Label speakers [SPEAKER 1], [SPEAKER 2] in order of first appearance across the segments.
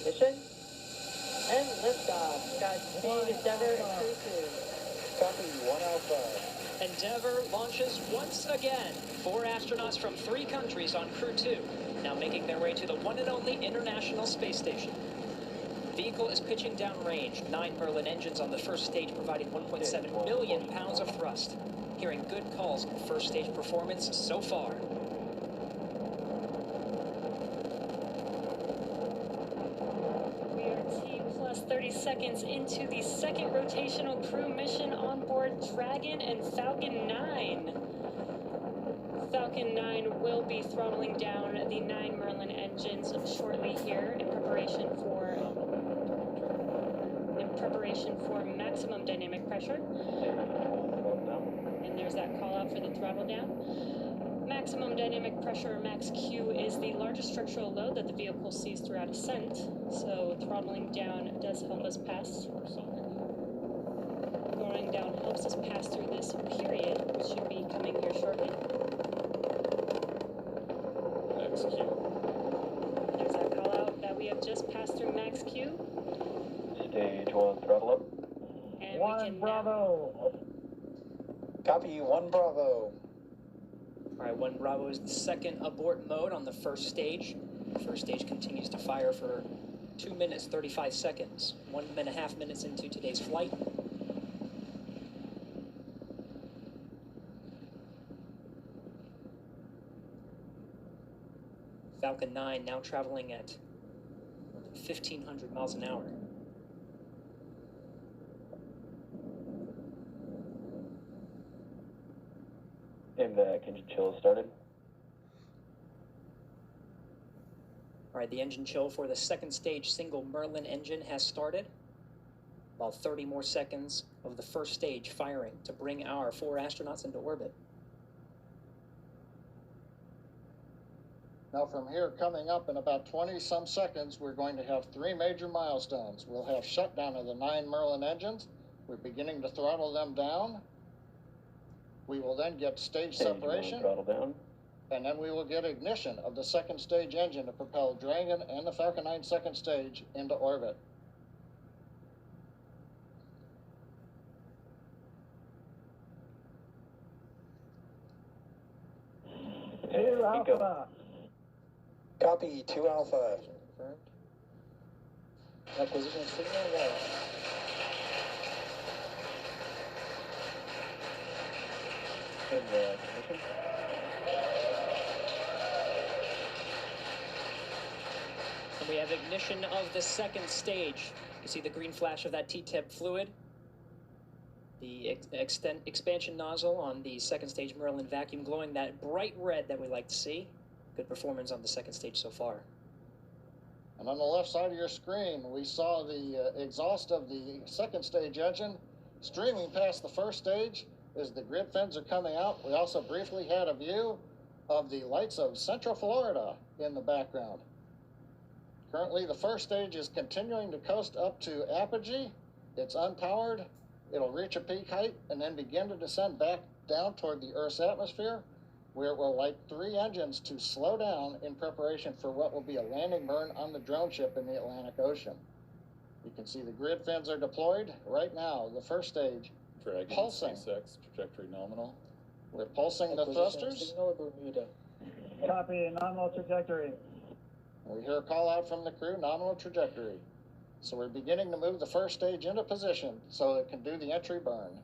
[SPEAKER 1] Mission and liftoff. Godspeed, Endeavour and Crew 2.
[SPEAKER 2] Copy, 1 Alpha.
[SPEAKER 3] Endeavour launches once again. 4 astronauts from 3 countries on Crew 2, now making their way to the one and only International Space Station. Vehicle is pitching downrange. 9 Merlin engines on the first stage, providing 1.7 million pounds of thrust. Hearing good calls on first stage performance so far.
[SPEAKER 4] We are T plus 30 seconds into the second rotational crew mission on board Dragon and Falcon 9. Falcon 9 will be throttling down the 9 Merlin engines shortly here in preparation for maximum dynamic pressure. And there's that call out for the throttle down. Maximum dynamic pressure, max Q, is the largest structural load that the vehicle sees throughout ascent, so throttling down does help us pass. Throttling down helps us pass through this period, which should be coming here shortly.
[SPEAKER 2] Max Q.
[SPEAKER 4] There's that call out that we have just passed through max Q.
[SPEAKER 2] Stage 1, throttle up.
[SPEAKER 4] And
[SPEAKER 1] 1 Bravo.
[SPEAKER 2] Copy, 1 Bravo.
[SPEAKER 3] All right, 1 Bravo is the second abort mode on the first stage. The first stage continues to fire for 2 minutes, 35 seconds. 1.5 minutes into today's flight. Falcon 9 now traveling at 1,500 miles an hour.
[SPEAKER 2] And the engine chill started.
[SPEAKER 3] All right, the engine chill for the second stage single Merlin engine has started. About 30 more seconds of the first stage firing to bring our 4 astronauts into orbit.
[SPEAKER 5] Now from here, coming up in about 20-some seconds, we're going to have 3 major milestones. We'll have shutdown of the 9 Merlin engines. We're beginning to throttle them down. We will then get stage separation,
[SPEAKER 2] throttle down.
[SPEAKER 5] and then we will get ignition of the second stage engine to propel Dragon and the Falcon 9 second stage into orbit.
[SPEAKER 2] And
[SPEAKER 1] Alpha.
[SPEAKER 2] Copy, 2 Alpha.
[SPEAKER 1] Confirmed. Acquisition signal 1.
[SPEAKER 2] And ignition.
[SPEAKER 3] And we have ignition of the second stage. You see the green flash of that T-tip fluid. The expansion nozzle on the second stage Merlin vacuum glowing that bright red that we like to see. Good performance on the second stage so far.
[SPEAKER 5] And on the left side of your screen, we saw the exhaust of the second stage engine streaming past the first stage as the grid fins are coming out. We also briefly had a view of the lights of Central Florida in the background. Currently, the first stage is continuing to coast up to apogee. It's unpowered. It'll reach a peak height and then begin to descend back down toward the Earth's atmosphere, where it will light 3 engines to slow down in preparation for what will be a landing burn on the drone ship in the Atlantic Ocean. You can see the grid fins are deployed right now. The first stage,
[SPEAKER 6] Dragon,
[SPEAKER 5] pulsing.
[SPEAKER 6] SpaceX, trajectory nominal.
[SPEAKER 5] We're pulsing the thrusters.
[SPEAKER 1] Signal Bermuda. Copy, nominal trajectory.
[SPEAKER 5] We hear a call out from the crew, nominal trajectory. So we're beginning to move the first stage into position so it can do the entry burn.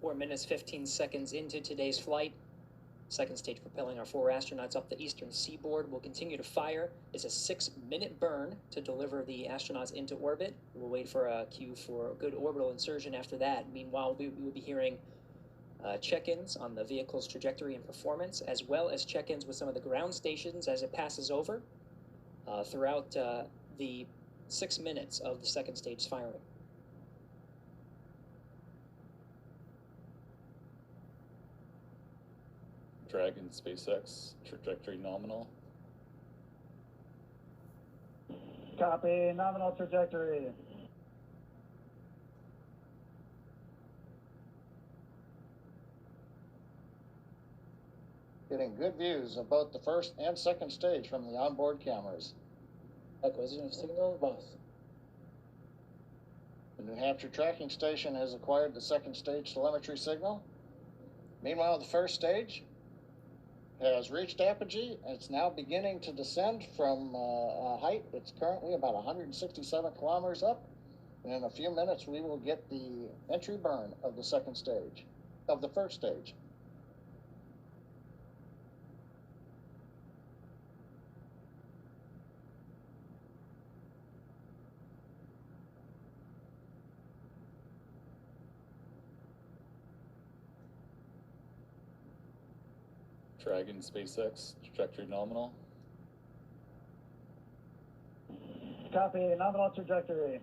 [SPEAKER 3] Four minutes, 15 seconds into today's flight. Second stage propelling our 4 astronauts up the eastern seaboard. We'll continue to fire. It's a 6-minute burn to deliver the astronauts into orbit. We'll wait for a cue for a good orbital insertion after that. Meanwhile, we will be hearing check-ins on the vehicle's trajectory and performance, as well as check-ins with some of the ground stations as it passes over throughout the 6 minutes of the second stage firing.
[SPEAKER 6] Dragon, SpaceX, trajectory nominal.
[SPEAKER 2] Copy, nominal trajectory.
[SPEAKER 5] Getting good views of both the first and second stage from the onboard cameras.
[SPEAKER 2] Acquisition of signal, boss.
[SPEAKER 5] The New Hampshire tracking station has acquired the second stage telemetry signal. Meanwhile, the first stage has reached apogee and it's now beginning to descend from a height. It's currently about 167 kilometers up. And in a few minutes, we will get the entry burn of the second stage, of the first stage.
[SPEAKER 6] Dragon SpaceX, trajectory nominal.
[SPEAKER 2] Copy, nominal trajectory.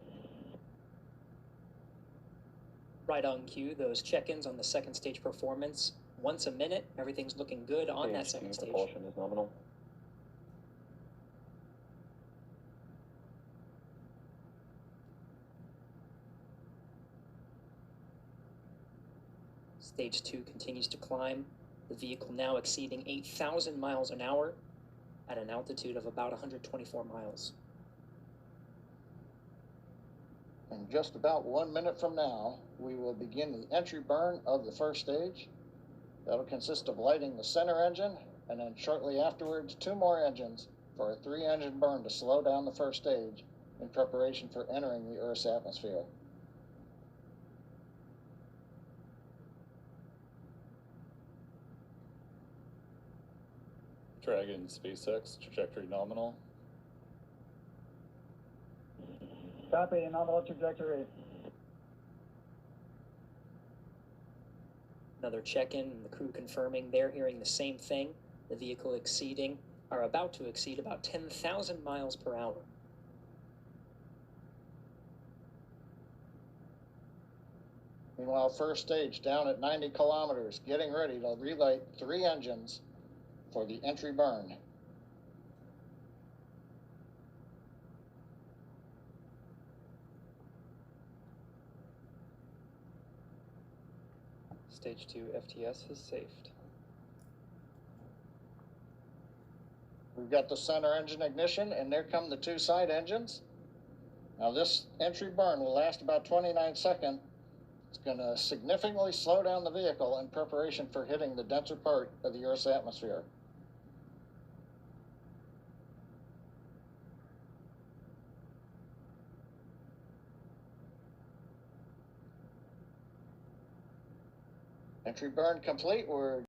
[SPEAKER 3] Right on cue, those check-ins on the second stage performance. Once a minute, everything's looking good on that second stage.
[SPEAKER 2] Propulsion is nominal.
[SPEAKER 3] Stage 2 continues to climb. The vehicle now exceeding 8,000 miles an hour at an altitude of about 124 miles.
[SPEAKER 5] In just about 1 minute from now, we will begin the entry burn of the first stage. That'll consist of lighting the center engine, and then shortly afterwards, 2 more engines for a 3-engine burn to slow down the first stage in preparation for entering the Earth's atmosphere.
[SPEAKER 6] Dragon SpaceX, trajectory nominal.
[SPEAKER 2] Copy, nominal trajectory.
[SPEAKER 3] Another check-in, the crew confirming they're hearing the same thing. The vehicle exceeding, or about to exceed, about 10,000 miles per hour.
[SPEAKER 5] Meanwhile, first stage down at 90 kilometers, getting ready to relight 3 engines for the entry burn.
[SPEAKER 6] Stage 2 FTS has safed.
[SPEAKER 5] We've got the center engine ignition, and there come the 2 side engines. Now this entry burn will last about 29 seconds. It's going to significantly slow down the vehicle in preparation for hitting the denser part of the Earth's atmosphere. Entry burn complete. We're